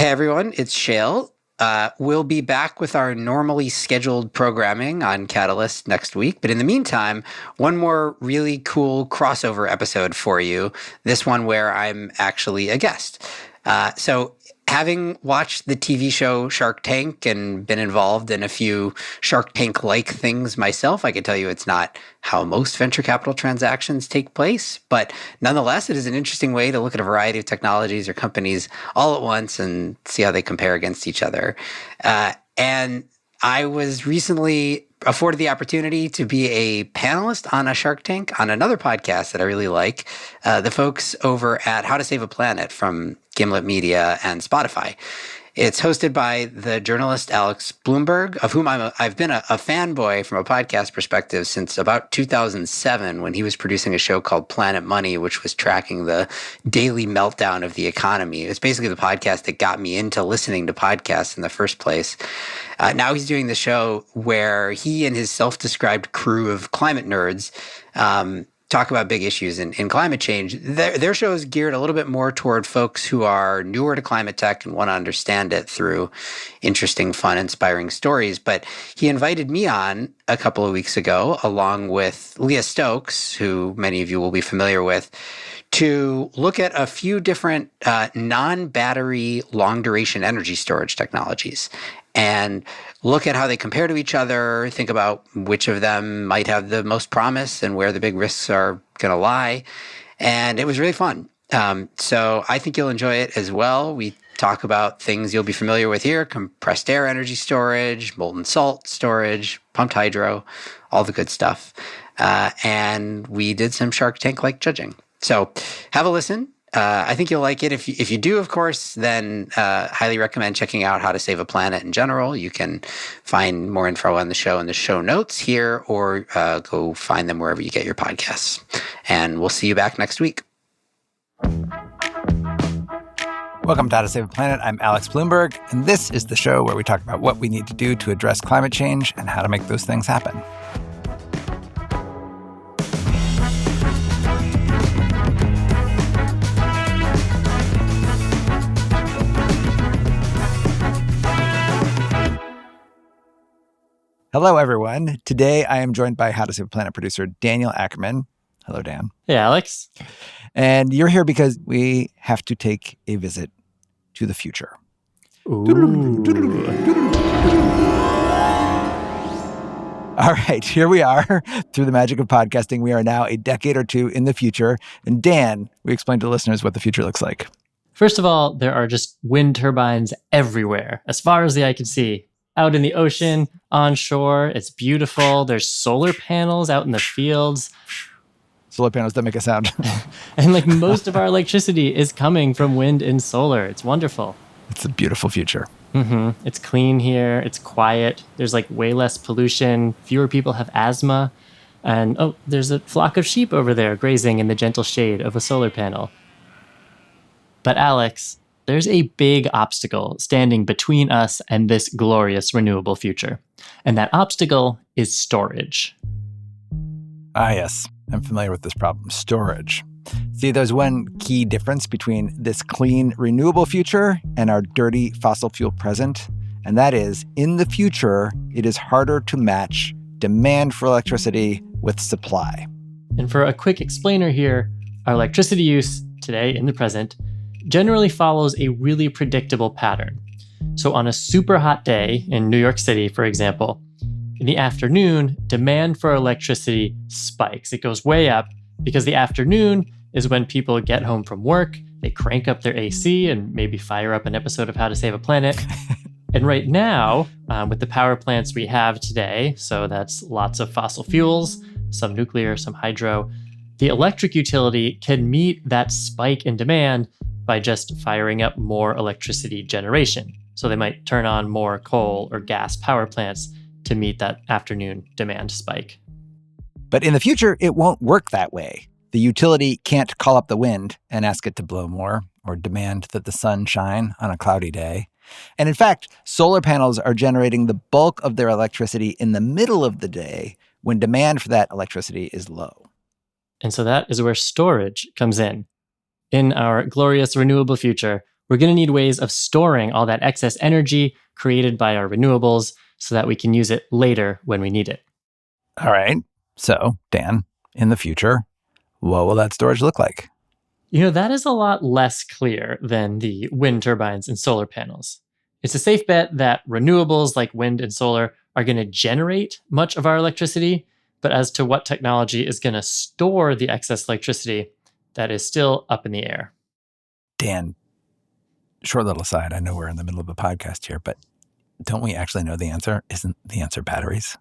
Hey everyone, it's Shayle. We'll be back with our normally scheduled programming on Catalyst next week. But in the meantime, one more really cool crossover episode for you. This one where I'm actually a guest. So having watched the TV show Shark Tank and been involved in a few Shark Tank-like things myself, I can tell you it's not how most venture capital transactions take place. But nonetheless, it is an interesting way to look at a variety of technologies or companies all at once and see how they compare against each other. And I was recently afforded the opportunity to be a panelist on a Shark Tank on another podcast that I really like, the folks over at How to Save a Planet from Gimlet Media and Spotify. It's hosted by the journalist Alex Blumberg, of whom I've been a fanboy from a podcast perspective since about 2007 when he was producing a show called Planet Money, which was tracking the daily meltdown of the economy. It's basically the podcast that got me into listening to podcasts in the first place. Now he's doing the show where he and his self-described crew of climate nerds talk about big issues in climate change. Their show is geared a little bit more toward folks who are newer to climate tech and want to understand it through interesting, fun, inspiring stories. But he invited me on a couple of weeks ago, along with Leah Stokes, who many of you will be familiar with, to look at a few different non-battery long-duration energy storage technologies and look at how they compare to each other, think about which of them might have the most promise and where the big risks are going to lie. And it was really fun. So I think you'll enjoy it as well. We talk about things you'll be familiar with here: compressed air energy storage, molten salt storage, pumped hydro, all the good stuff. And we did some Shark Tank-like judging. So have a listen. I think you'll like it. If you do, of course, then highly recommend checking out How to Save a Planet in general. You can find more info on the show in the show notes here, or go find them wherever you get your podcasts. And we'll see you back next week. Welcome to How to Save a Planet. I'm Alex Blumberg, and this is the show where we talk about what we need to do to address climate change and how to make those things happen. Hello, everyone. Today, I am joined by How to Save a Planet producer Daniel Ackerman. Hello, Dan. Hey, Alex. And you're here because we have to take a visit to the future. Ooh. All right, here we are. Through the magic of podcasting, we are now a decade or two in the future. And Dan, we explain to listeners what the future looks like. First of all, there are just wind turbines everywhere, as far as the eye can see. Out in the ocean, on shore, it's beautiful. There's solar panels out in the fields. Solar panels that make a sound. And like most of our electricity is coming from wind and solar. It's wonderful. It's a beautiful future. Mm-hmm. It's clean here. It's quiet. There's like way less pollution. Fewer people have asthma. And oh, there's a flock of sheep over there grazing in the gentle shade of a solar panel. But Alex, there's a big obstacle standing between us and this glorious renewable future. And that obstacle is storage. Ah, yes. I'm familiar with this problem. Storage. See, there's one key difference between this clean, renewable future and our dirty fossil fuel present. And that is, in the future, it is harder to match demand for electricity with supply. And for a quick explainer here, our electricity use today in the present generally follows a really predictable pattern. So on a super hot day in New York City, for example, in the afternoon, demand for electricity spikes. It goes way up because the afternoon is when people get home from work, they crank up their AC and maybe fire up an episode of How to Save a Planet. And right now, with the power plants we have today, so that's lots of fossil fuels, some nuclear, some hydro, the electric utility can meet that spike in demand by just firing up more electricity generation. So they might turn on more coal or gas power plants to meet that afternoon demand spike. But in the future, it won't work that way. The utility can't call up the wind and ask it to blow more or demand that the sun shine on a cloudy day. And in fact, solar panels are generating the bulk of their electricity in the middle of the day when demand for that electricity is low. And so that is where storage comes in. In our glorious renewable future, we're going to need ways of storing all that excess energy created by our renewables so that we can use it later when we need it. All right. So, Dan, in the future, what will that storage look like? That is a lot less clear than the wind turbines and solar panels. It's a safe bet that renewables like wind and solar are going to generate much of our electricity, but as to what technology is going to store the excess electricity, that is still up in the air. Dan, short little aside, I know we're in the middle of a podcast here, but don't we actually know the answer? Isn't the answer batteries?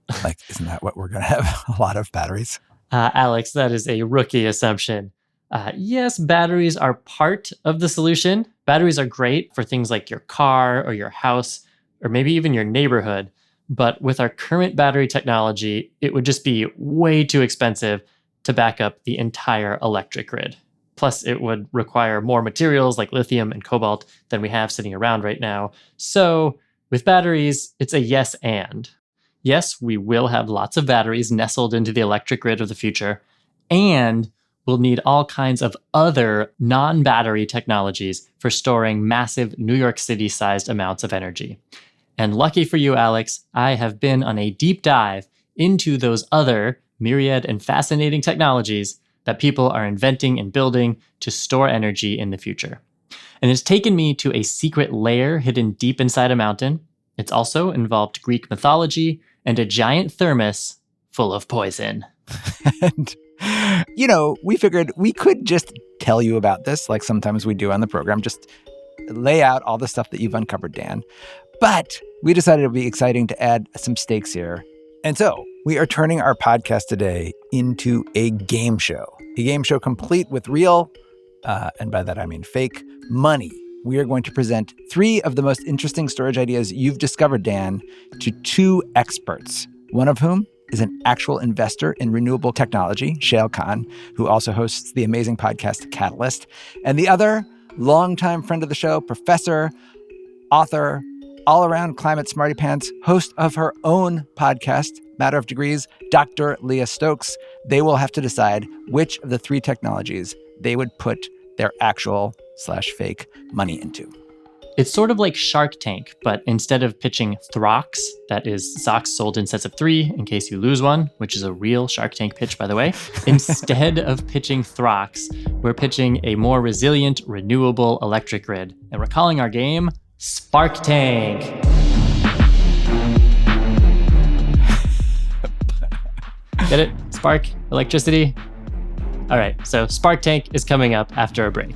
Isn't that what we're going to have? A lot of batteries? Alex, that is a rookie assumption. Yes, batteries are part of the solution. Batteries are great for things like your car or your house, or maybe even your neighborhood. But with our current battery technology, it would just be way too expensive to back up the entire electric grid. Plus, it would require more materials like lithium and cobalt than we have sitting around right now. So with batteries, it's a yes and. Yes, we will have lots of batteries nestled into the electric grid of the future, and we'll need all kinds of other non-battery technologies for storing massive New York City-sized amounts of energy. And lucky for you, Alex, I have been on a deep dive into those other myriad and fascinating technologies that people are inventing and building to store energy in the future. And it's taken me to a secret lair hidden deep inside a mountain. It's also involved Greek mythology and a giant thermos full of poison. And, we figured we could just tell you about this, like sometimes we do on the program, just lay out all the stuff that you've uncovered, Dan. But we decided it would be exciting to add some stakes here. And so we are turning our podcast today into a game show complete with real, and by that I mean fake, money. We are going to present 3 of the most interesting storage ideas you've discovered, Dan, to 2 experts, one of whom is an actual investor in renewable technology, Shayle Kann, who also hosts the amazing podcast Catalyst, and the other, longtime friend of the show, professor, author, all-around climate smarty pants, host of her own podcast, Matter of Degrees, Dr. Leah Stokes. They will have to decide which of the 3 technologies they would put their actual/fake money into. It's sort of like Shark Tank, but instead of pitching Throx, that is socks sold in sets of 3 in case you lose one, which is a real Shark Tank pitch, by the way, instead of pitching Throx, we're pitching a more resilient, renewable electric grid. And we're calling our game Spark Tank. Get it? Spark, electricity. All right, so Spark Tank is coming up after a break.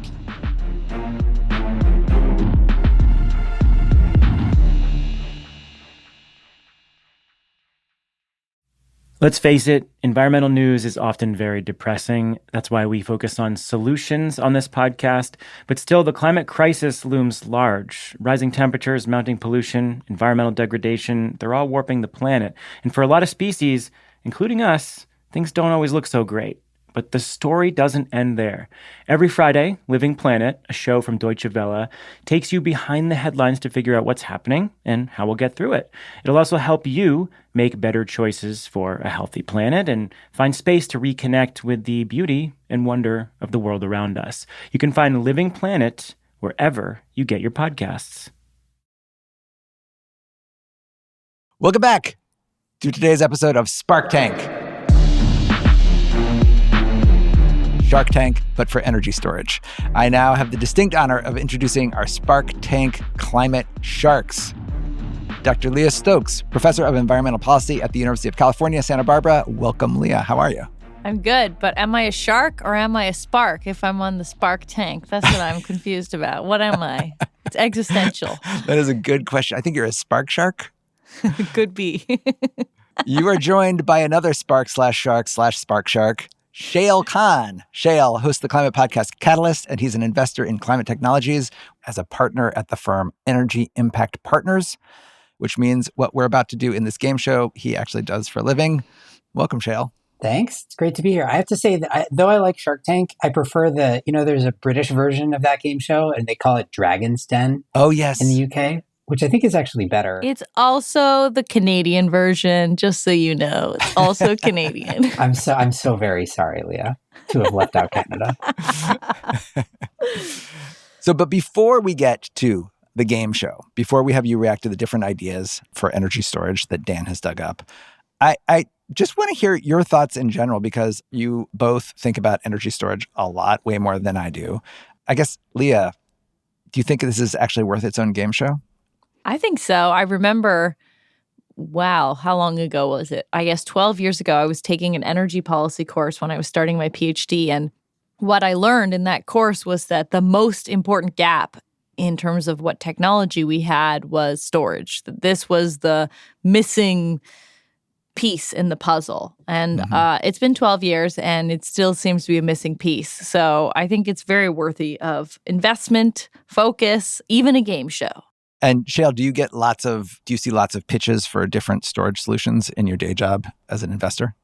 Let's face it, environmental news is often very depressing. That's why we focus on solutions on this podcast. But still, the climate crisis looms large. Rising temperatures, mounting pollution, environmental degradation, they're all warping the planet. And for a lot of species, including us, things don't always look so great. But the story doesn't end there. Every Friday, Living Planet, a show from Deutsche Welle, takes you behind the headlines to figure out what's happening and how we'll get through it. It'll also help you make better choices for a healthy planet and find space to reconnect with the beauty and wonder of the world around us. You can find Living Planet wherever you get your podcasts. Welcome back to today's episode of Spark Tank. Shark Tank, but for energy storage. I now have the distinct honor of introducing our Spark Tank climate sharks. Dr. Leah Stokes, professor of environmental policy at the University of California, Santa Barbara. Welcome, Leah. How are you? I'm good, but am I a shark or am I a spark if I'm on the Spark Tank? That's what I'm confused about. What am I? It's existential. That is a good question. I think you're a spark shark. Could be. You are joined by another spark/shark/spark shark, Shayle Kann. Shayle hosts the climate podcast Catalyst, and he's an investor in climate technologies as a partner at the firm Energy Impact Partners, which means what we're about to do in this game show, he actually does for a living. Welcome, Shayle. Thanks. It's great to be here. I have to say that though I like Shark Tank, I prefer there's a British version of that game show, and they call it Dragon's Den. Oh, yes. In the UK, which I think is actually better. It's also the Canadian version, just so you know. It's also Canadian. I'm so very sorry, Leah, to have left out Canada. So, but before we get to the game show, before we have you react to the different ideas for energy storage that Dan has dug up, I just want to hear your thoughts in general, because you both think about energy storage a lot, way more than I do. I guess, Leah, do you think this is actually worth its own game show? I think so. I remember, wow, how long ago was it? I guess 12 years ago, I was taking an energy policy course when I was starting my PhD. And what I learned in that course was that the most important gap in terms of what technology we had was storage. That this was the missing piece in the puzzle. And it's been 12 years and it still seems to be a missing piece. So I think it's very worthy of investment, focus, even a game show. And Shayle, do you see lots of pitches for different storage solutions in your day job as an investor?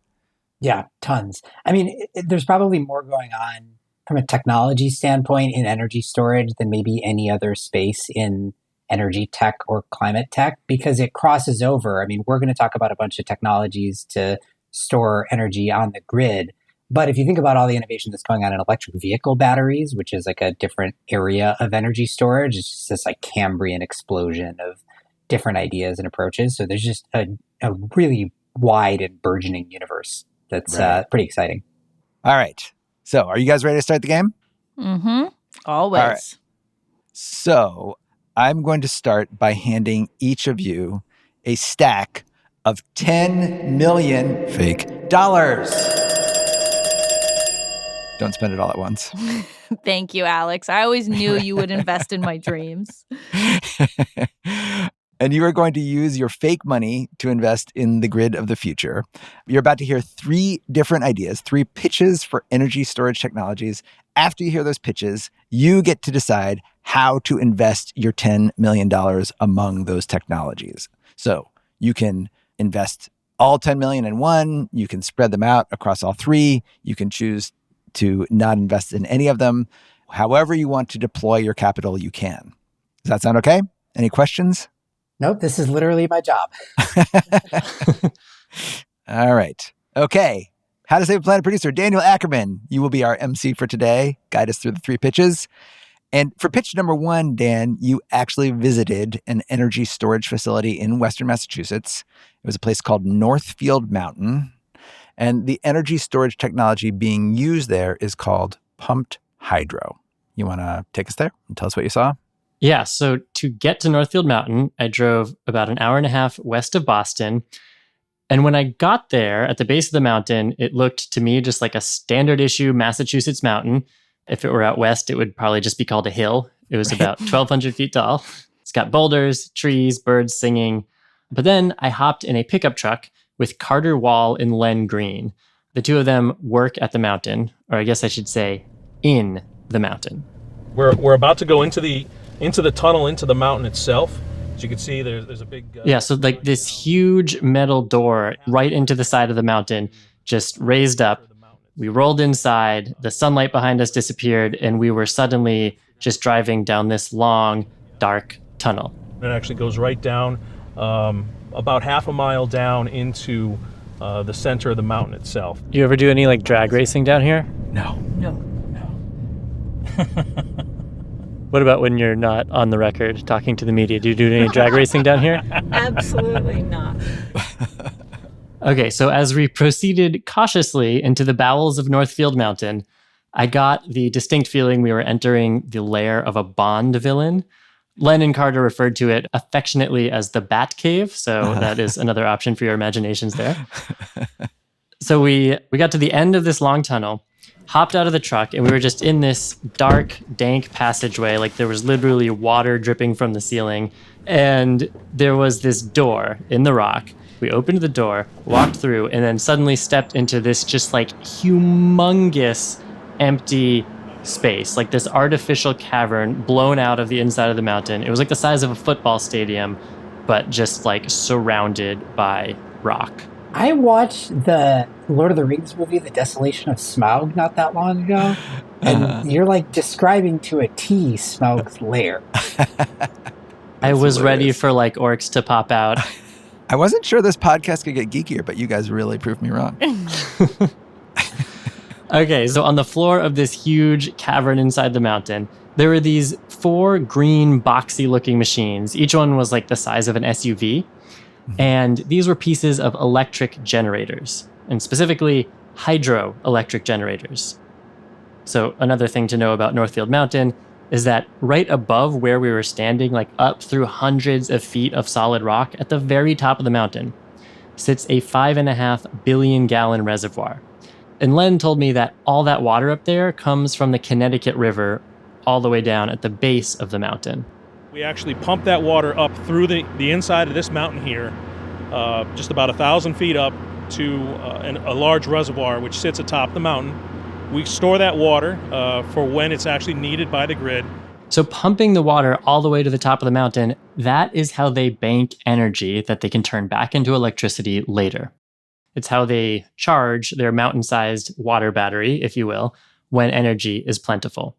Yeah, tons. I mean, there's probably more going on from a technology standpoint in energy storage than maybe any other space in energy tech or climate tech, because it crosses over. I mean, we're going to talk about a bunch of technologies to store energy on the grid. But if you think about all the innovation that's going on in electric vehicle batteries, which is like a different area of energy storage, it's just this like Cambrian explosion of different ideas and approaches. So there's just a really wide and burgeoning universe that's pretty exciting. All right. So are you guys ready to start the game? Mm-hmm. Always. All right. So I'm going to start by handing each of you a stack of 10 million fake dollars. Don't spend it all at once. Thank you, Alex. I always knew you would invest in my dreams. And you are going to use your fake money to invest in the grid of the future. You're about to hear 3 different ideas, 3 pitches for energy storage technologies. After you hear those pitches, you get to decide how to invest your $10 million among those technologies. So you can invest all 10 million in one. You can spread them out across all 3. You can choose to not invest in any of them. However you want to deploy your capital, you can. Does that sound okay? Any questions? Nope, this is literally my job. All right. Okay. How to Save a Planet producer Daniel Ackerman. You will be our MC for today. Guide us through the 3 pitches. And for pitch number 1, Dan, you actually visited an energy storage facility in Western Massachusetts. It was a place called Northfield Mountain. And the energy storage technology being used there is called pumped hydro. You want to take us there and tell us what you saw? Yeah, so to get to Northfield Mountain, I drove about an hour and a half west of Boston. And when I got there at the base of the mountain, it looked to me just like a standard issue Massachusetts mountain. If it were out west, it would probably just be called a hill. It was about 1,200 feet tall. It's got boulders, trees, birds singing. But then I hopped in a pickup truck with Carter Wall and Len Green. The 2 of them work at the mountain, or I guess I should say in the mountain. We're about to go into the tunnel, into the mountain itself. As you can see, there's a big... Yeah, so like this huge metal door right into the side of the mountain just raised up. We rolled inside, the sunlight behind us disappeared, and we were suddenly just driving down this long, dark tunnel. It actually goes right down, about half a mile down into the center of the mountain itself. You ever do any like drag racing down here? No. What about when you're not on the record talking to the media? Do you do any drag racing down here? Absolutely not. Okay, so as we proceeded cautiously into the bowels of Northfield Mountain, I got the distinct feeling we were entering the lair of a Bond villain. Len and Carter referred to it affectionately as the Bat Cave, so that is another option for your imaginations there. So we got to the end of this long tunnel, hopped out of the truck, and we were just in this dark, dank passageway. Like there was literally water dripping from the ceiling. And there was this door in the rock. We opened the door, walked through, and then suddenly stepped into this just like humongous empty space, like this artificial cavern blown out of the inside of the mountain. It was like the size of a football stadium, but just like surrounded by rock. I watched the Lord of the Rings movie, The Desolation of Smaug, not that long ago. And you're like describing to a T Smaug's lair. I was ready for like orcs to pop out. I wasn't sure this podcast could get geekier, but you guys really proved me wrong. Okay, so on the floor of this huge cavern inside the mountain, There were these 4 green boxy looking machines. Each one was like the size of an SUV. And these were pieces of electric generators, and specifically hydroelectric generators. So another thing to know about Northfield Mountain is that right above where we were standing, like up through hundreds of feet of solid rock at the very top of the mountain, sits a 5.5 billion gallon reservoir. And Len told me that all that water up there comes from the Connecticut River all the way down at the base of the mountain. We actually pump that water up through the inside of this mountain here, just about 1,000 feet up to a large reservoir which sits atop the mountain. We store that water for when it's actually needed by the grid. So pumping the water all the way to the top of the mountain, that is how they bank energy that they can turn back into electricity later. It's how they charge their mountain-sized water battery, if you will, when energy is plentiful.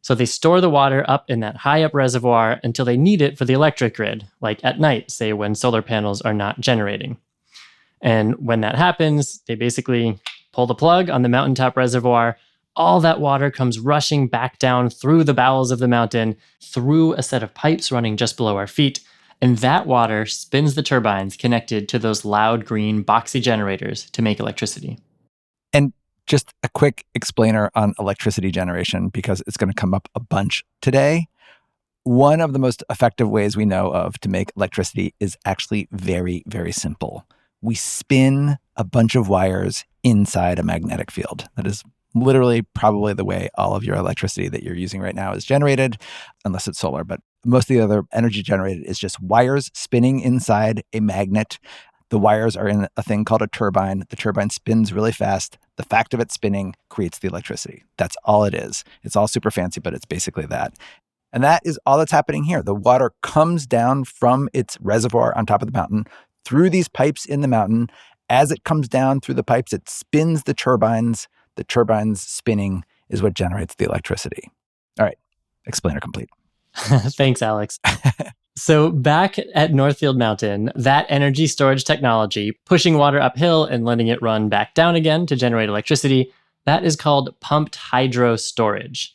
So they store the water up in that high up reservoir until they need it for the electric grid, like at night, say when solar panels are not generating. And when that happens, they basically pull the plug on the mountaintop reservoir. All that water comes rushing back down through the bowels of the mountain, through a set of pipes running just below our feet. And that water spins the turbines connected to those loud green boxy generators to make electricity. And just a quick explainer on electricity generation, because it's going to come up a bunch today. One of the most effective ways we know of to make electricity is actually very, very simple. We spin a bunch of wires inside a magnetic field. That is literally probably the way all of your electricity that you're using right now is generated, unless it's solar. But most of the other energy generated is just wires spinning inside a magnet. The wires are in a thing called a turbine. The turbine spins really fast. The fact of it spinning creates the electricity. That's all it is. It's all super fancy, but it's basically that. And that is all that's happening here. The water comes down from its reservoir on top of the mountain through these pipes in the mountain. As it comes down through the pipes, it spins the turbines. The turbines spinning is what generates the electricity. All right, explainer complete. Thanks, Alex. So back at Northfield Mountain, that energy storage technology, pushing water uphill and letting it run back down again to generate electricity, that is called pumped hydro storage.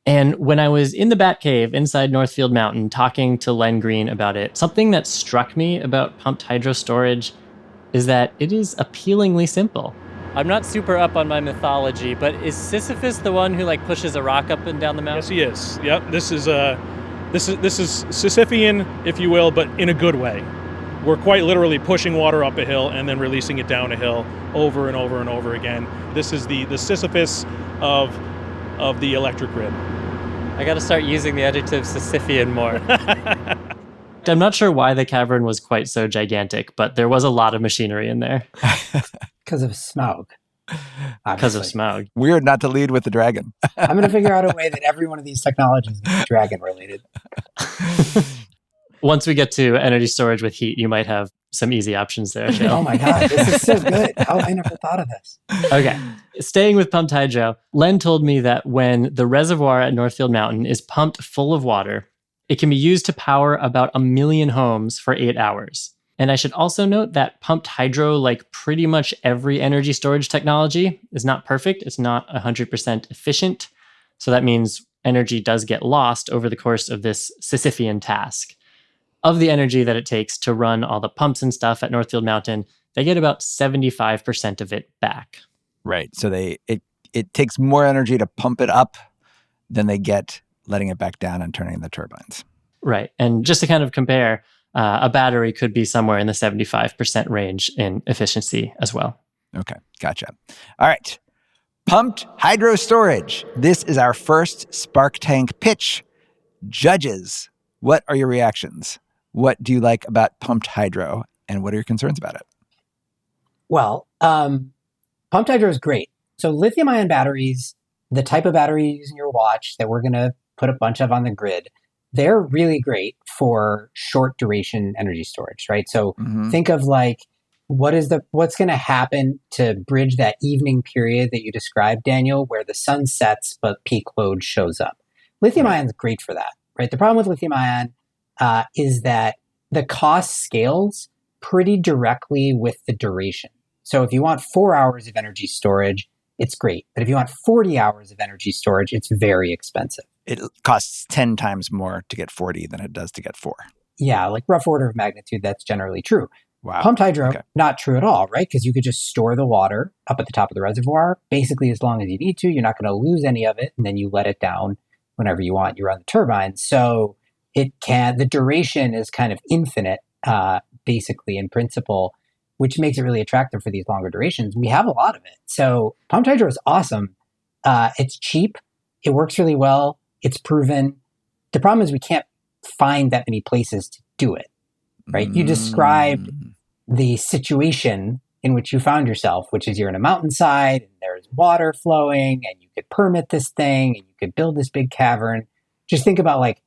And when I was in the Bat Cave inside Northfield Mountain talking to Len Green about it, something that struck me about pumped hydro storage is that it is appealingly simple. I'm not super up on my mythology, but is Sisyphus the one who pushes a rock up and down the mountain? Yes, he is. Yep. This is Sisyphean, if you will, but in a good way. We're quite literally pushing water up a hill and then releasing it down a hill over and over and over again. This is the Sisyphus of the electric grid. I got to start using the adjective Sisyphean more. I'm not sure why the cavern was quite so gigantic, but there was a lot of machinery in there. Because of smog. Because of smog. Weird not to lead with the dragon. I'm going to figure out a way that every one of these technologies is dragon related. Once we get to energy storage with heat, you might have some easy options there, Shayle. Oh my God, this is so good. How have I never thought of this? Okay. Staying with pumped hydro, Len told me that when the reservoir at Northfield Mountain is pumped full of water, it can be used to power about 1 million homes for 8 hours. And I should also note that pumped hydro, like pretty much every energy storage technology, is not perfect. It's not 100% efficient. So that means energy does get lost over the course of this Sisyphean task. Of the energy that it takes to run all the pumps and stuff at Northfield Mountain, they get about 75% of it back. Right. So it takes more energy to pump it up than they get letting it back down and turning the turbines. Right. And just to kind of compare, a battery could be somewhere in the 75% range in efficiency as well. Okay. Gotcha. All right. Pumped hydro storage. This is our first Spark Tank pitch. Judges, what are your reactions? What do you like about pumped hydro, and what are your concerns about it? Well, pumped hydro is great. So lithium-ion batteries, the type of battery you use in your watch that we're going to put a bunch of on the grid, they're really great for short duration energy storage, right? So think of what's going to happen to bridge that evening period that you described, Daniel, where the sun sets but peak load shows up. Lithium-ion is great for that, right? The problem with lithium-ion is that the cost scales pretty directly with the duration. So if you want 4 hours of energy storage, it's great. But if you want 40 hours of energy storage, it's very expensive. it costs 10 times more to get 40 than it does to get 4. Yeah, like rough order of magnitude, that's generally true. Wow. Pumped hydro, Okay. not true at all, right? Because you could just store the water up at the top of the reservoir, basically as long as you need to. You're not going to lose any of it, and then you let it down whenever you want. You run the turbine. So the duration is kind of infinite, basically, in principle, which makes it really attractive for these longer durations. We have a lot of it. So pumped hydro is awesome. It's cheap. It works really well. It's proven. The problem is we can't find that many places to do it, right? You described the situation in which you found yourself, which is you're in a mountainside and there's water flowing and you could permit this thing and you could build this big cavern. Just think about like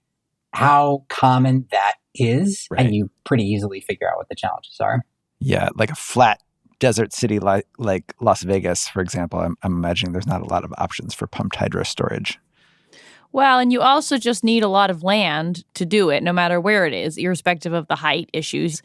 how common that is, Right. and you pretty easily figure out what the challenges are. Yeah, like a flat desert city like Las Vegas, for example. I'm imagining there's not a lot of options for pumped hydro storage. Well, and you also just need a lot of land to do it, no matter where it is, irrespective of the height issues.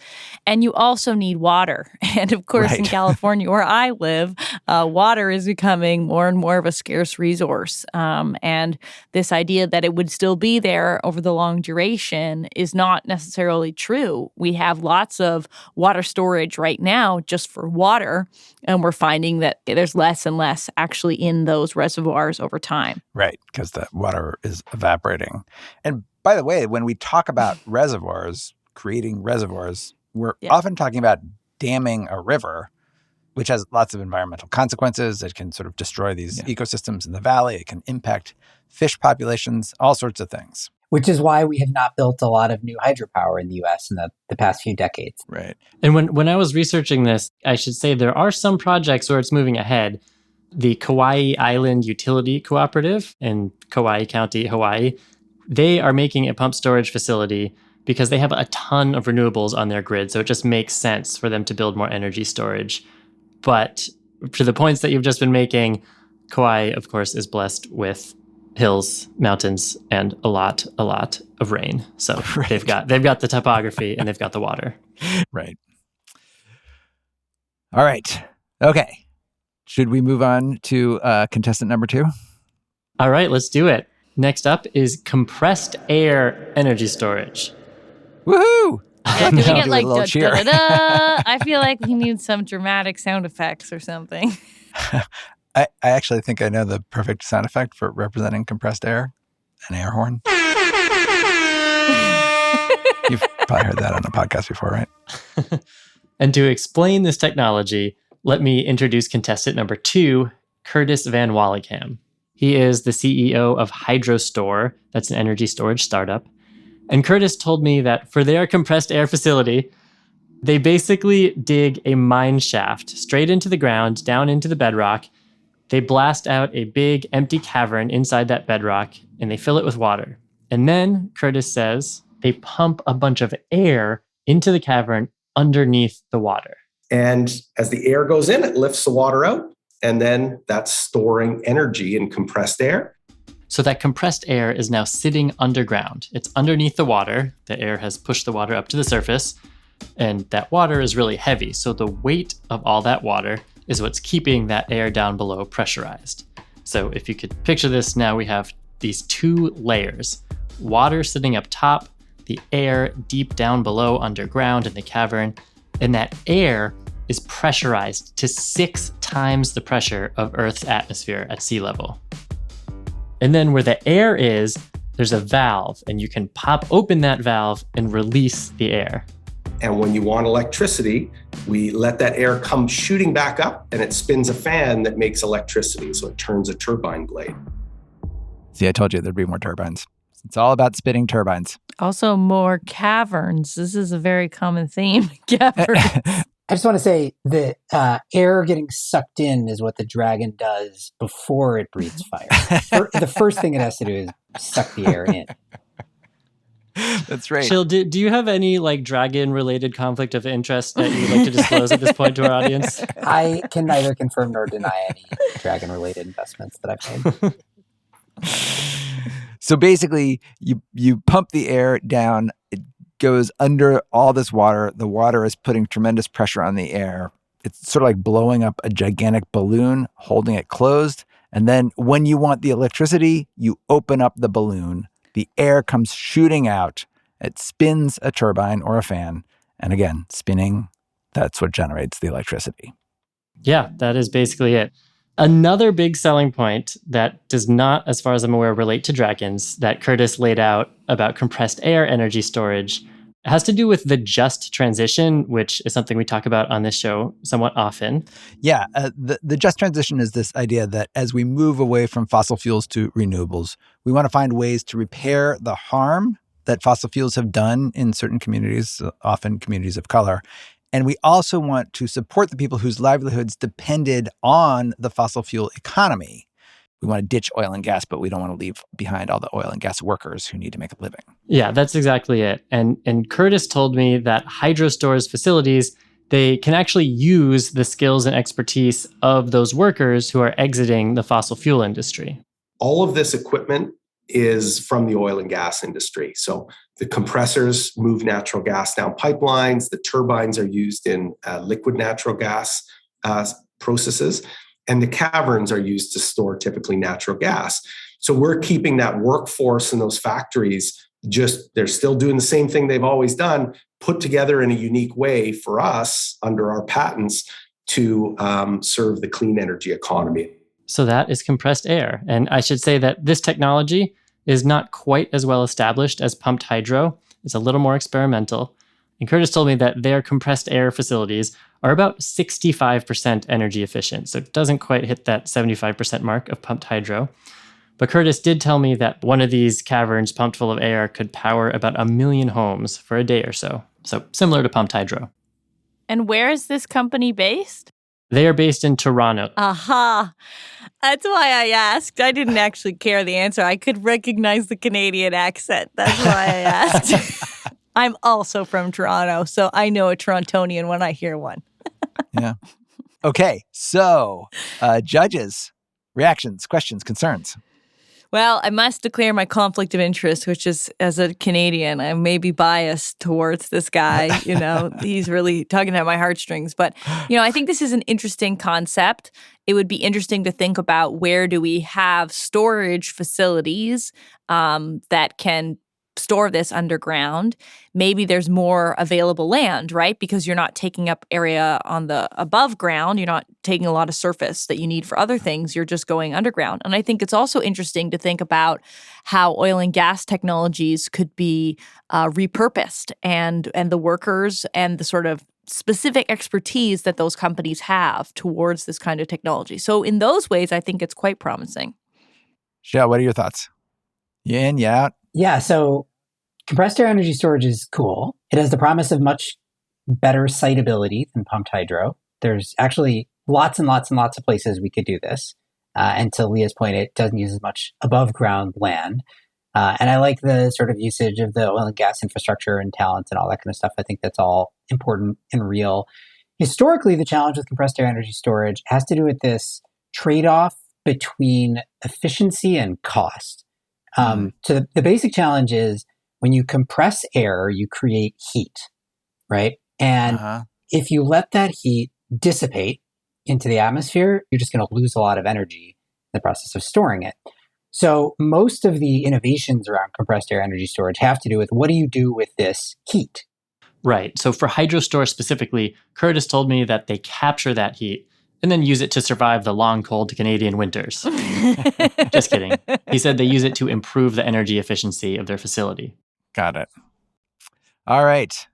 And you also need water. And of course, in Right. California, where I live, water is becoming more and more of a scarce resource. And this idea that it would still be there over the long duration is not necessarily true. We have lots of water storage right now just for water, and we're finding that there's less and less actually in those reservoirs over time. Right, because the water is evaporating. And by the way, when we talk about reservoirs, creating reservoirs, we're often talking about damming a river, which has lots of environmental consequences. It can sort of destroy these ecosystems in the valley. It can impact fish populations, all sorts of things. Which is why we have not built a lot of new hydropower in the U.S. in the past few decades. Right. And when I was researching this, I should say there are some projects where it's moving ahead. The Kauai Island Utility Cooperative in Kauai County, Hawaii, they are making a pump storage facility because they have a ton of renewables on their grid. So it just makes sense for them to build more energy storage. But to the points that you've just been making, Kauai, of course, is blessed with hills, mountains, and a lot of rain. So Right. they've got the topography and they've got the water. Right. All right. Okay. Should we move on to contestant number 2? All right, let's do it. Next up is compressed air energy storage. Woohoo! Can we I'll get do a like little cheer. da-da-da-da? I feel like we need some dramatic sound effects or something. I actually think I know the perfect sound effect for representing compressed air, an air horn. You've probably heard that on a podcast before, right? And to explain this technology, let me introduce contestant number 2, Curtis Van Wallingham. He is the CEO of HydroStore. That's an energy storage startup. And Curtis told me that for their compressed air facility, they basically dig a mine shaft straight into the ground, down into the bedrock. They blast out a big empty cavern inside that bedrock, and they fill it with water. And then, Curtis says, they pump a bunch of air into the cavern underneath the water. And as the air goes in, it lifts the water out. And then that's storing energy in compressed air. So that compressed air is now sitting underground. It's underneath the water. The air has pushed the water up to the surface. And that water is really heavy. So the weight of all that water is what's keeping that air down below pressurized. So if you could picture this, now we have these 2 layers. Water sitting up top, the air deep down below underground in the cavern. And that air is pressurized to 6 times the pressure of Earth's atmosphere at sea level. And then where the air is, there's a valve, and you can pop open that valve and release the air. And when you want electricity, we let that air come shooting back up, and it spins a fan that makes electricity. So it turns a turbine blade. See, I told you there'd be more turbines. It's all about spinning turbines. Also, more caverns. This is a very common theme. Caverns. I just want to say that air getting sucked in is what the dragon does before it breathes fire. The first thing it has to do is suck the air in. That's right. Shayle, do you have any like dragon-related conflict of interest that you'd like to disclose at this point to our audience? I can neither confirm nor deny any dragon-related investments that I've made. So basically, you pump the air down. It goes under all this water. The water is putting tremendous pressure on the air. It's sort of like blowing up a gigantic balloon, holding it closed. And then when you want the electricity, you open up the balloon. The air comes shooting out. It spins a turbine or a fan. And again, spinning, that's what generates the electricity. Yeah, that is basically it. Another big selling point that does not, as far as I'm aware, relate to dragons that Curtis laid out about compressed air energy storage has to do with the just transition, which is something we talk about on this show somewhat often. Yeah, the just transition is this idea that as we move away from fossil fuels to renewables, we want to find ways to repair the harm that fossil fuels have done in certain communities, often communities of color. And we also want to support the people whose livelihoods depended on the fossil fuel economy. We want to ditch oil and gas, but we don't want to leave behind all the oil and gas workers who need to make a living. Yeah, that's exactly it. And Curtis told me that hydro stores facilities, they can actually use the skills and expertise of those workers who are exiting the fossil fuel industry. All of this equipment is from the oil and gas industry. So the compressors move natural gas down pipelines. The turbines are used in liquid natural gas processes. And the caverns are used to store typically natural gas. So we're keeping that workforce in those factories, they're still doing the same thing they've always done, put together in a unique way for us under our patents to serve the clean energy economy. So that is compressed air. And I should say that this technology is not quite as well established as pumped hydro. It's a little more experimental. And Curtis told me that their compressed air facilities are about 65% energy efficient. So it doesn't quite hit that 75% mark of pumped hydro. But Curtis did tell me that one of these caverns pumped full of air could power about 1 million homes for a day or so. So similar to pumped hydro. And where is this company based? They are based in Toronto. Aha. That's why I asked. I didn't actually care the answer. I could recognize the Canadian accent. That's why I asked. I'm also from Toronto, so I know a Torontonian when I hear one. Yeah. Okay, so judges, reactions, questions, concerns. Well, I must declare my conflict of interest, which is, as a Canadian, I may be biased towards this guy. He's really tugging at my heartstrings. But, I think this is an interesting concept. It would be interesting to think about where do we have storage facilities that can store this underground. Maybe there's more available land, right? Because you're not taking up area on the above ground. You're not taking a lot of surface that you need for other things. You're just going underground. And I think it's also interesting to think about how oil and gas technologies could be repurposed and the workers and the sort of specific expertise that those companies have towards this kind of technology. So in those ways, I think it's quite promising. Shayle, what are your thoughts? You in, you out? Yeah, so compressed air energy storage is cool. It has the promise of much better siteability than pumped hydro. There's actually lots and lots and lots of places we could do this. And to Leah's point, it doesn't use as much above ground land. And I like the sort of usage of the oil and gas infrastructure and talents and all that kind of stuff. I think that's all important and real. Historically, the challenge with compressed air energy storage has to do with this trade-off between efficiency and cost. So the basic challenge is when you compress air, you create heat, right? And if you let that heat dissipate into the atmosphere, you're just going to lose a lot of energy in the process of storing it. So most of the innovations around compressed air energy storage have to do with what do you do with this heat? Right. So for hydrostore specifically, Curtis told me that they capture that heat and then use it to survive the long, cold Canadian winters. Just kidding. He said they use it to improve the energy efficiency of their facility. Got it. All right.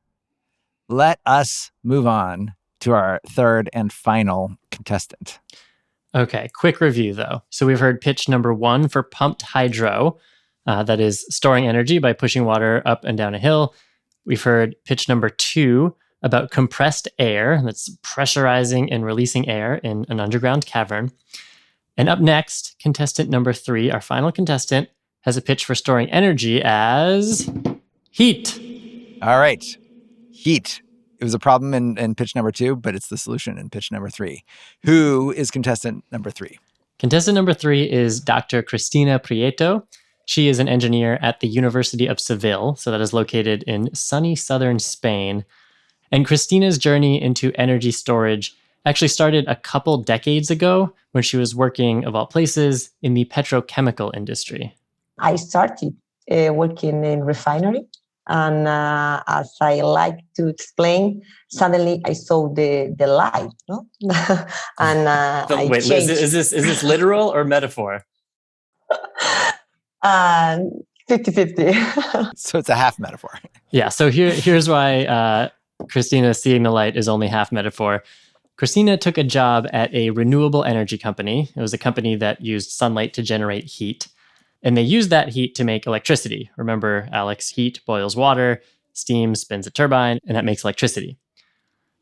Let us move on to our third and final contestant. Okay, quick review though. So we've heard pitch number 1 for pumped hydro, that is storing energy by pushing water up and down a hill. We've heard pitch number 2 about compressed air, that's pressurizing and releasing air in an underground cavern. And up next, contestant number 3, our final contestant, has a pitch for storing energy as heat. All right. Heat. It was a problem in pitch number 2, but it's the solution in pitch number 3. Who is contestant number 3? Contestant number 3 is Dr. Cristina Prieto. She is an engineer at the University of Seville, so that is located in sunny southern Spain. And Cristina's journey into energy storage actually started a couple decades ago when she was working, of all places, in the petrochemical industry. I started working in refinery. And as I like to explain, suddenly I saw the light, no? And I Wait, changed. is this literal or metaphor? 50-50. So it's a half metaphor. Yeah, so here's why Cristina seeing the light is only half metaphor. Cristina took a job at a renewable energy company. It was a company that used sunlight to generate heat. And they used that heat to make electricity. Remember, Alex, heat boils water, steam spins a turbine, and that makes electricity.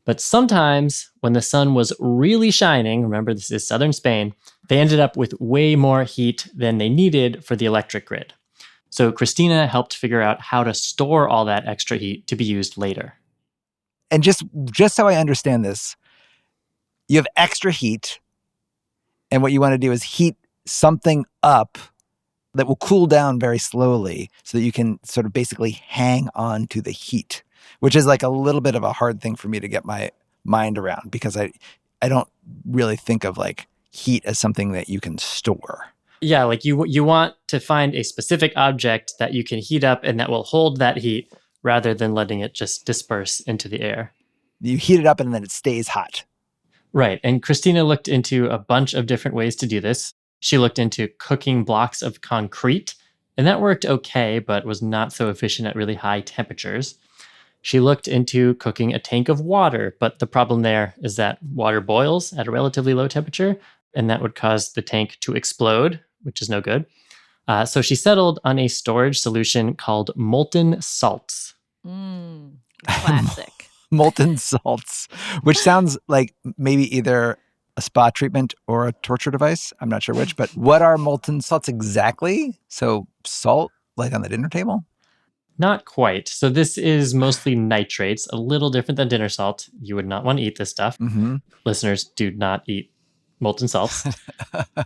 But sometimes when the sun was really shining, remember this is southern Spain, they ended up with way more heat than they needed for the electric grid. So Cristina helped figure out how to store all that extra heat to be used later. And just so I understand this, you have extra heat, and what you want to do is heat something up that will cool down very slowly so that you can sort of basically hang on to the heat, which is like a little bit of a hard thing for me to get my mind around because I don't really think of like heat as something that you can store. Yeah, like you want to find a specific object that you can heat up and that will hold that heat rather than letting it just disperse into the air. You heat it up and then it stays hot. Right. And Cristina looked into a bunch of different ways to do this. She looked into cooking blocks of concrete, and that worked okay, but was not so efficient at really high temperatures. She looked into cooking a tank of water, but the problem there is that water boils at a relatively low temperature, and that would cause the tank to explode, which is no good. So she settled on a storage solution called molten salts. Classic. Molten salts, which sounds like maybe either a spa treatment or a torture device. I'm not sure which, but what are molten salts exactly? So salt, like on the dinner table? Not quite. So this is mostly nitrates, a little different than dinner salt. You would not want to eat this stuff. Mm-hmm. Listeners, do not eat molten salts.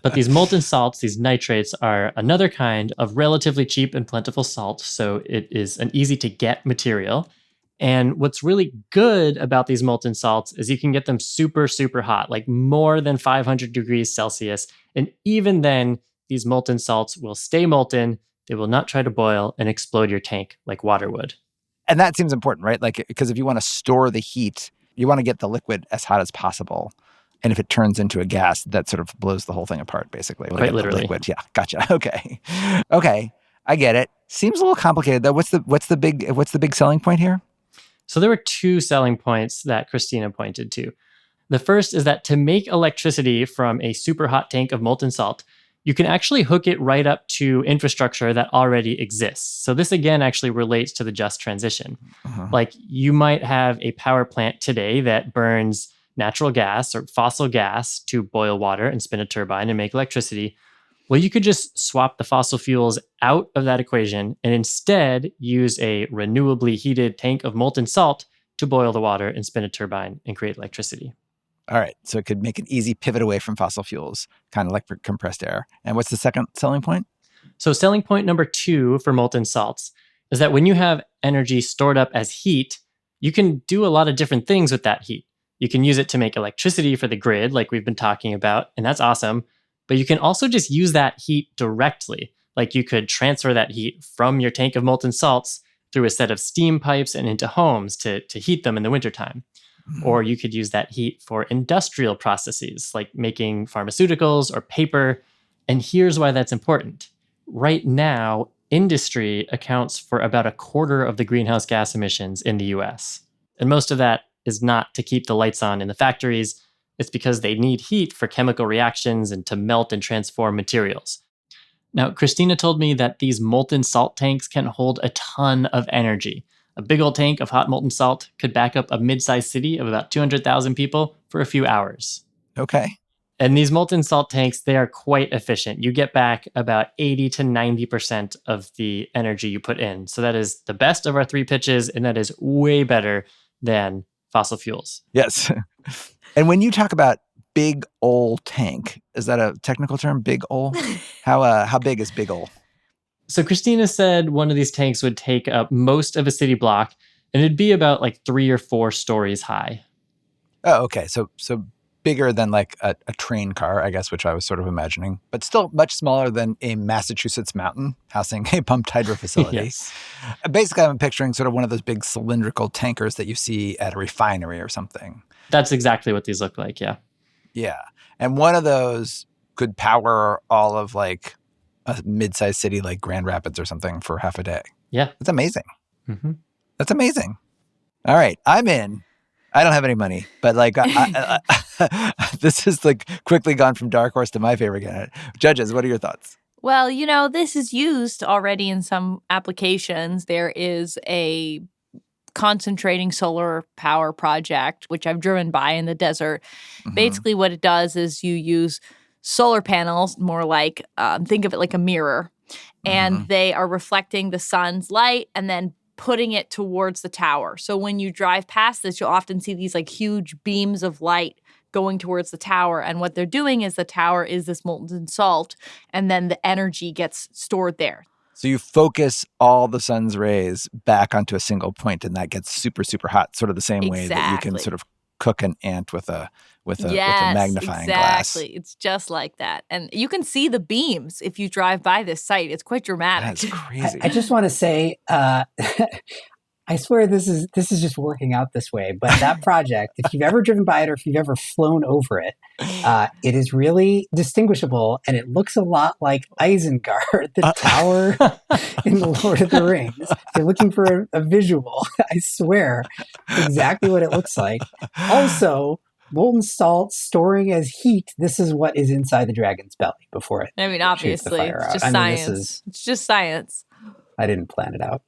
But these molten salts, these nitrates, are another kind of relatively cheap and plentiful salt. So it is an easy to get material. And what's really good about these molten salts is you can get them super, super hot, like more than 500 degrees Celsius. And even then, these molten salts will stay molten. They will not try to boil and explode your tank like water would. And that seems important, right? Like, because if you want to store the heat, you want to get the liquid as hot as possible. And if it turns into a gas, that sort of blows the whole thing apart, basically. Quite literally. Liquid. Yeah, gotcha. Okay. I get it. Seems a little complicated though. What's the big selling point here? So there were two selling points that Cristina pointed to. The first is that to make electricity from a super hot tank of molten salt, you can actually hook it right up to infrastructure that already exists. So this again actually relates to the just transition. Uh-huh. Like you might have a power plant today that burns natural gas or fossil gas to boil water and spin a turbine and make electricity. Well, you could just swap the fossil fuels out of that equation and instead use a renewably heated tank of molten salt to boil the water and spin a turbine and create electricity. All right. So it could make an easy pivot away from fossil fuels, kind of electric compressed air. And what's the second selling point? So selling point number 2 for molten salts is that when you have energy stored up as heat, you can do a lot of different things with that heat. You can use it to make electricity for the grid, like we've been talking about, and that's awesome. But you can also just use that heat directly. Like you could transfer that heat from your tank of molten salts through a set of steam pipes and into homes to heat them in the wintertime. Mm-hmm. Or you could use that heat for industrial processes like making pharmaceuticals or paper. And here's why that's important. Right now, industry accounts for about a quarter of the greenhouse gas emissions in the US. And most of that is not to keep the lights on in the factories. It's because they need heat for chemical reactions and to melt and transform materials. Now, Cristina told me that these molten salt tanks can hold a ton of energy. A big old tank of hot molten salt could back up a mid-sized city of about 200,000 people for a few hours. Okay. And these molten salt tanks, they are quite efficient. You get back about 80 to 90% of the energy you put in. So that is the best of our 3 pitches, and that is way better than fossil fuels. Yes. And when you talk about big ol' tank, is that a technical term, big ol'? How big is big ol'? So Cristina said one of these tanks would take up most of a city block, and it'd be about like 3 or 4 stories high. Oh, okay. So bigger than like a train car, I guess, which I was sort of imagining, but still much smaller than a Massachusetts mountain housing a pumped hydro facility. Yes. Basically, I'm picturing sort of one of those big cylindrical tankers that you see at a refinery or something. That's exactly what these look like, yeah. Yeah. And one of those could power all of like a mid-sized city like Grand Rapids or something for half a day. Yeah. That's amazing. Mm-hmm. That's amazing. All right. I'm in. I don't have any money, but like this is like quickly gone from dark horse to my favorite candidate. Judges, what are your thoughts? Well, this is used already in some applications. There is a concentrating solar power project, which I've driven by in the desert. Mm-hmm. Basically, what it does is you use solar panels, more like, think of it like a mirror, and they are reflecting the sun's light and then putting it towards the tower. So when you drive past this, you'll often see these like huge beams of light going towards the tower. And what they're doing is the tower is this molten salt, and then the energy gets stored there. So you focus all the sun's rays back onto a single point, and that gets super, super hot, sort of the same way that you can sort of cook an ant with a magnifying glass. Exactly. It's just like that. And you can see the beams if you drive by this site. It's quite dramatic. That's crazy. I just want to say, I swear this is just working out this way. But that project, if you've ever driven by it or if you've ever flown over it, it is really distinguishable, and it looks a lot like Isengard, the tower in The Lord of the Rings. If you're looking for a visual, I swear, exactly what it looks like. Also, molten salt storing as heat. This is what is inside the dragon's belly before it. I mean, shoots the obviously, fire it's out. just science. It's just science. I didn't plan it out.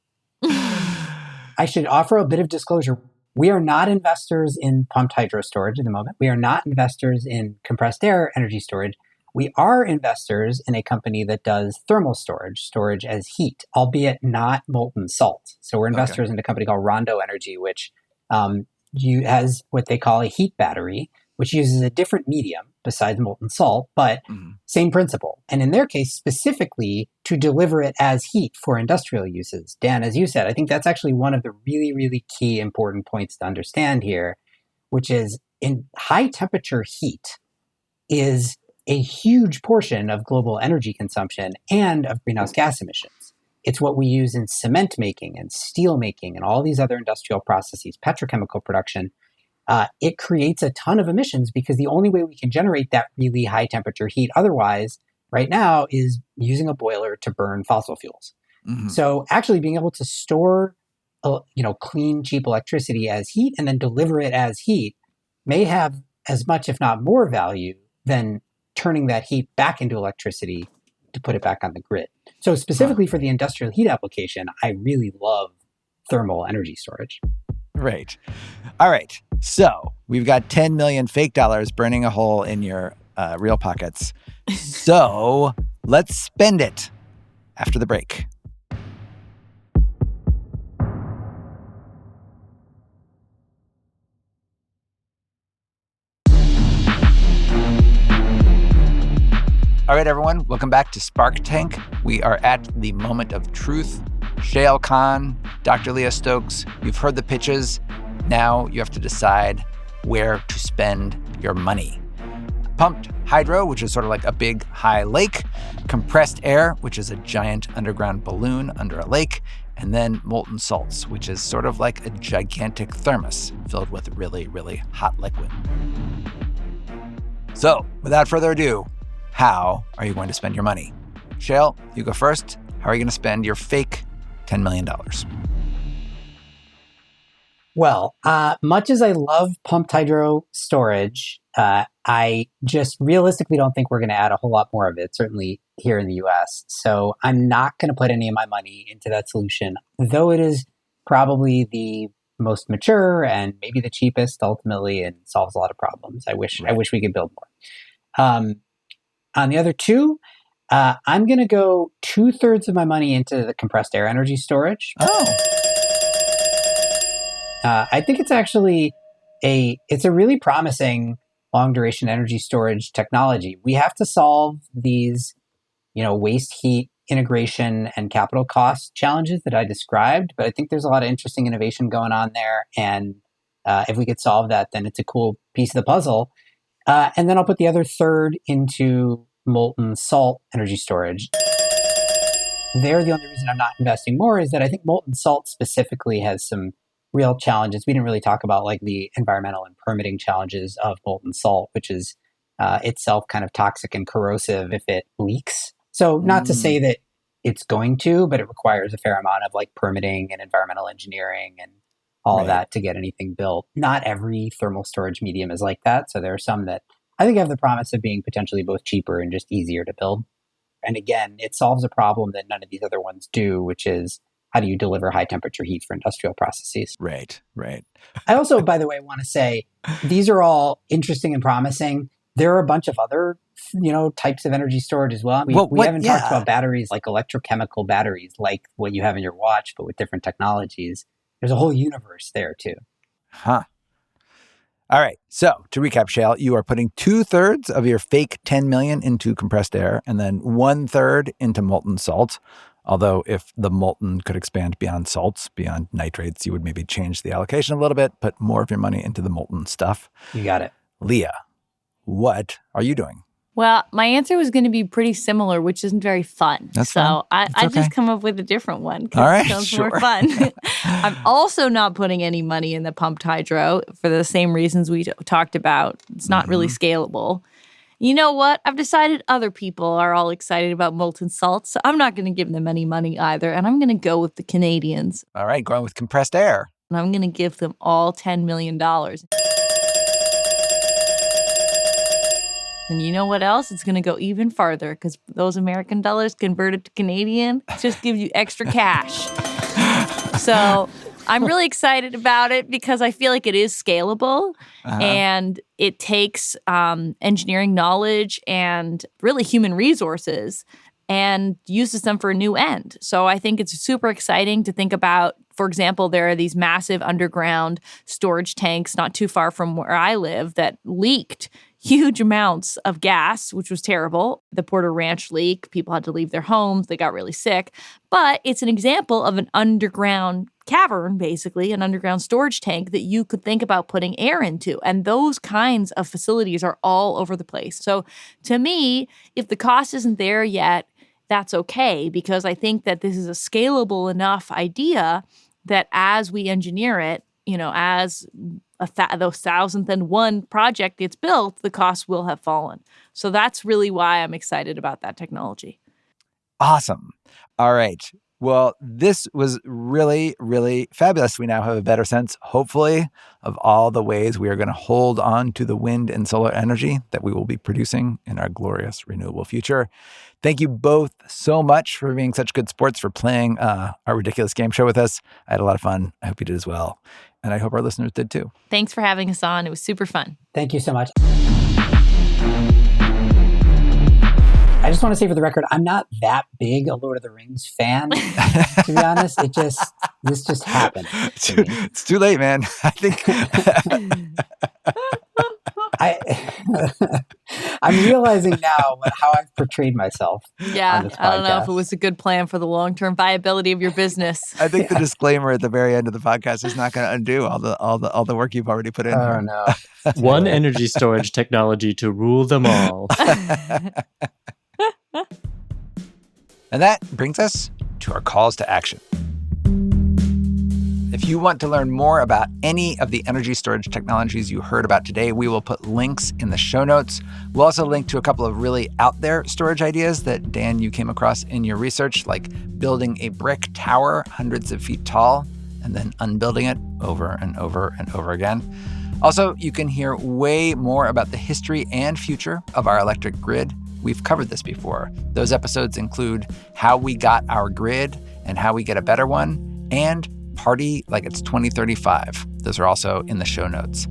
I should offer a bit of disclosure. We are not investors in pumped hydro storage at the moment. We are not investors in compressed air energy storage. We are investors in a company that does thermal storage as heat, albeit not molten salt. So we're investors in a company called Rondo Energy, which has what they call a heat battery, which uses a different medium besides molten salt, but same principle. And in their case, specifically to deliver it as heat for industrial uses. Dan, as you said, I think that's actually one of the really, really key important points to understand here, which is in high temperature heat is a huge portion of global energy consumption and of greenhouse gas emissions. It's what we use in cement making and steel making and all these other industrial processes, petrochemical production. It creates a ton of emissions because the only way we can generate that really high temperature heat otherwise right now is using a boiler to burn fossil fuels. So actually being able to store clean, cheap electricity as heat and then deliver it as heat may have as much, if not more value than turning that heat back into electricity to put it back on the grid. So specifically for the industrial heat application, I really love thermal energy storage. Right. All right. So we've got 10 million fake dollars burning a hole in your real pockets. So let's spend it after the break. All right, everyone. Welcome back to Spark Tank. We are at the moment of truth. Shayle, Kann, Dr. Leah Stokes, you've heard the pitches. Now you have to decide where to spend your money. Pumped hydro, which is sort of like a big high lake. Compressed air, which is a giant underground balloon under a lake. And then molten salts, which is sort of like a gigantic thermos filled with really, really hot liquid. So, without further ado, how are you going to spend your money? Shayle, you go first. How are you going to spend your fake $10 million? Well, much as I love pumped hydro storage, I just realistically don't think we're going to add a whole lot more of it, certainly here in the US. So I'm not going to put any of my money into that solution, though it is probably the most mature and maybe the cheapest ultimately and solves a lot of problems. I wish we could build more. On the other two, I'm going to go 2/3 of my money into the compressed air energy storage. I think it's actually it's a really promising long duration energy storage technology. We have to solve these, waste heat integration and capital cost challenges that I described, but I think there's a lot of interesting innovation going on there. And if we could solve that, then it's a cool piece of the puzzle. And then I'll put the other third into molten salt energy storage. There, the only reason I'm not investing more is that I think molten salt specifically has some real challenges. We didn't really talk about like the environmental and permitting challenges of molten salt, which is itself kind of toxic and corrosive if it leaks. So not to say that it's going to, but it requires a fair amount of like permitting and environmental engineering and all of that to get anything built. Not every thermal storage medium is like that. So there are some that I think have the promise of being potentially both cheaper and just easier to build. And again, it solves a problem that none of these other ones do, which is how do you deliver high temperature heat for industrial processes? Right. I also, by the way, want to say these are all interesting and promising. There are a bunch of other, types of energy storage as well. We haven't talked about batteries like electrochemical batteries, like what you have in your watch, but with different technologies. There's a whole universe there too. Huh. All right. So to recap, Shayle, you are putting 2/3 of your fake 10 million into compressed air and then 1/3 into molten salt. Although if the molten could expand beyond salts, beyond nitrates, you would maybe change the allocation a little bit, put more of your money into the molten stuff. You got it. Leah, what are you doing? Well, my answer was going to be pretty similar, which isn't very fun. That's so fine. I Okay. just come up with a different one All right, because it sounds sure. more fun. I'm also not putting any money in the pumped hydro for the same reasons we talked about. It's not really scalable. You know what? I've decided other people are all excited about molten salt, so I'm not going to give them any money either, and I'm going to go with the Canadians. All right, going with compressed air. And I'm going to give them all $10 million. And you know what else? It's going to go even farther because those American dollars converted to Canadian just gives you extra cash. So I'm really excited about it because I feel like it is scalable and it takes engineering knowledge and really human resources and uses them for a new end. So I think it's super exciting to think about. For example, there are these massive underground storage tanks not too far from where I live that leaked huge amounts of gas, which was terrible. The Porter Ranch leak, people had to leave their homes. They got really sick. But it's an example of an underground cavern, basically, an underground storage tank that you could think about putting air into. And those kinds of facilities are all over the place. So to me, if the cost isn't there yet, that's okay, because I think that this is a scalable enough idea that as we engineer it, as the 1,001 project gets built, the cost will have fallen. So that's really why I'm excited about that technology. Awesome. All right. Well, this was really, really fabulous. We now have a better sense, hopefully, of all the ways we are going to hold on to the wind and solar energy that we will be producing in our glorious renewable future. Thank you both so much for being such good sports, for playing our ridiculous game show with us. I had a lot of fun. I hope you did as well. And I hope our listeners did too. Thanks for having us on. It was super fun. Thank you so much. I just want to say for the record, I'm not that big a Lord of the Rings fan, to be honest. This just happened. It's too late, man. I think I'm realizing now how I've portrayed myself. Yeah, on this I don't know podcast. if it was a good plan for the long-term viability of your business. I think the disclaimer at the very end of the podcast is not going to undo all the work you've already put in. Oh no. One energy storage technology to rule them all. And that brings us to our calls to action. If you want to learn more about any of the energy storage technologies you heard about today, we will put links in the show notes. We'll also link to a couple of really out there storage ideas that, Dan, you came across in your research, like building a brick tower hundreds of feet tall and then unbuilding it over and over and over again. Also, you can hear way more about the history and future of our electric grid. We've covered this before. Those episodes include how we got our grid and how we get a better one, and party like it's 2035. Those are also in the show notes.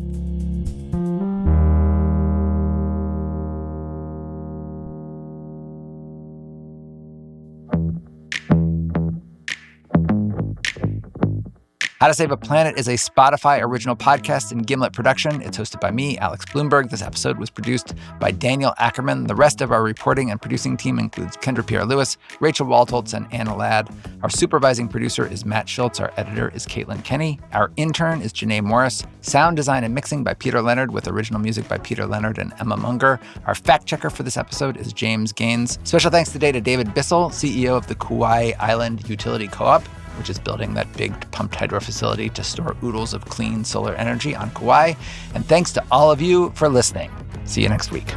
How to Save a Planet is a Spotify original podcast and Gimlet production. It's hosted by me, Alex Bloomberg. This episode was produced by Daniel Ackerman. The rest of our reporting and producing team includes Kendra Pierre-Louis, Rachel Waldholz, and Anna Ladd. Our supervising producer is Matt Shilts. Our editor is Caitlin Kenney. Our intern is Janae Morris. Sound design and mixing by Peter Leonard with original music by Peter Leonard and Emma Munger. Our fact checker for this episode is James Gaines. Special thanks today to David Bissell, CEO of the Kauai Island Utility Co-op, which is building that big pumped hydro facility to store oodles of clean solar energy on Kauai. And thanks to all of you for listening. See you next week.